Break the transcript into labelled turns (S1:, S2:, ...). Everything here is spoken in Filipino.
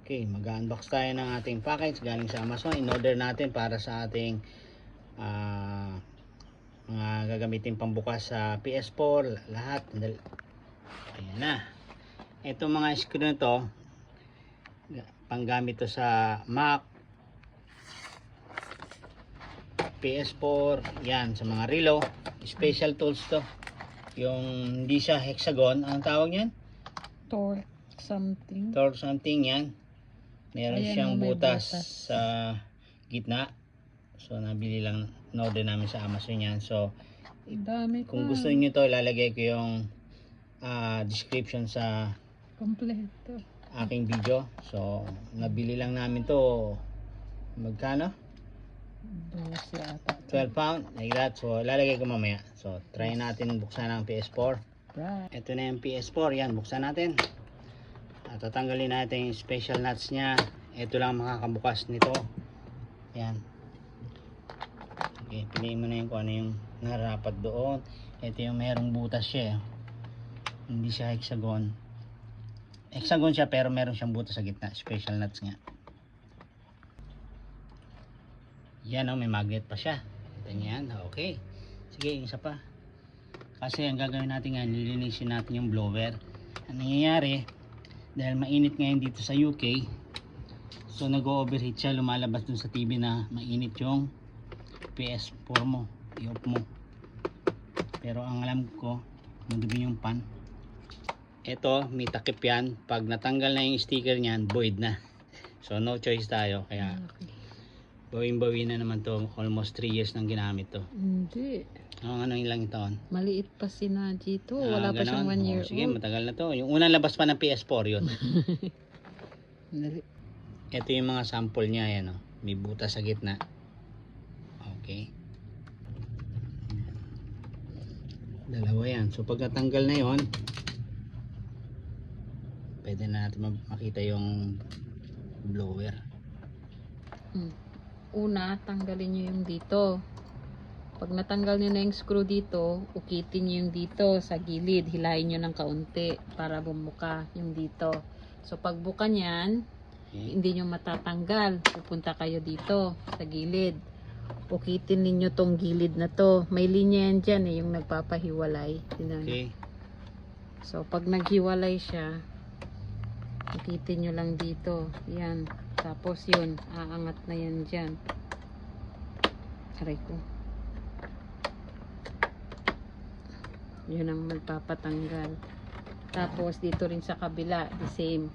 S1: Okay, mag-unbox tayo ng ating package galing sa Amazon. In-order natin para sa ating mga gagamitin pambukas sa PS4, lahat. Ayan na. Ito mga screw na to, panggamit to sa Mac, PS4, yan, sa mga relo. Special tools to. Yung hindi siya hexagon, anong tawag yan?
S2: Torque something.
S1: Torque something yan. Meron
S2: Ayan,
S1: siyang
S2: may
S1: butas
S2: butas
S1: sa gitna. So nabili lang, in-order namin sa Amazon yan. So
S2: Dami
S1: kung
S2: pa.
S1: gusto niyo to, ilalagay ko yung description sa
S2: Kompleto.
S1: aking video. So nabili lang namin to, magkano?
S2: 12 ata.
S1: 12 pound, like that. So ilalagay ko mamaya. So try natin buksan ang PS4.
S2: Right.
S1: Ito na yung PS4, yan, buksan natin. At tatanggalin natin yung special nuts nya. Ito lang makakabukas nito. Yan. Okay, piliin mo na yung kung ano yung narapat doon. Ito yung merong butas siya. Hindi siya hexagon. Hexagon siya pero meron siyang butas sa gitna. Special nuts nga. Yan, oh, may magnet pa siya. Ito yan. Okay. Sige, isa pa. Kasi ang gagawin natin nga, lilinisin natin yung blower. Ang nangyayari, dahil mainit ngayon dito sa UK, so nag-overheat siya, lumalabas dun sa TV na mainit yung PS4 mo, i-off mo. Pero ang alam ko, madumi yung pan. Ito, may takip yan. Pag natanggal na yung sticker niyan, void na. So no choice tayo, kaya bawin-bawi na naman to. Almost 3 years nang ginamit to.
S2: Hindi.
S1: Ano ilang taon?
S2: Maliit pa si Naji to. Wala pa siyang 1 year
S1: Sige,
S2: old.
S1: matagal na to. Yung unang labas pa ng PS4 yun. Ito yung mga sample niya, yan, oh. May butas sa gitna. Okay. Dalawa yan. So pag natanggal na yon, pwede na natin makita yung blower.
S2: Una, tanggalin nyo yung dito. Pag natanggal nyo na yung screw dito, ukitin nyo yung dito sa gilid. Hilahin nyo ng kaunti para bumuka yung dito. So pag buka nyan, hindi nyo matatanggal. Pupunta kayo dito sa gilid. Ukitin ninyo tong gilid na to. May linya yan dyan eh, yung nagpapahiwalay.
S1: Okay.
S2: So pag naghiwalay siya, ukitin nyo lang dito. Yan. Tapos yun, aangat na yan dyan. Aray ko. Yun ang magpapatanggal. Tapos dito rin sa kabila, the same.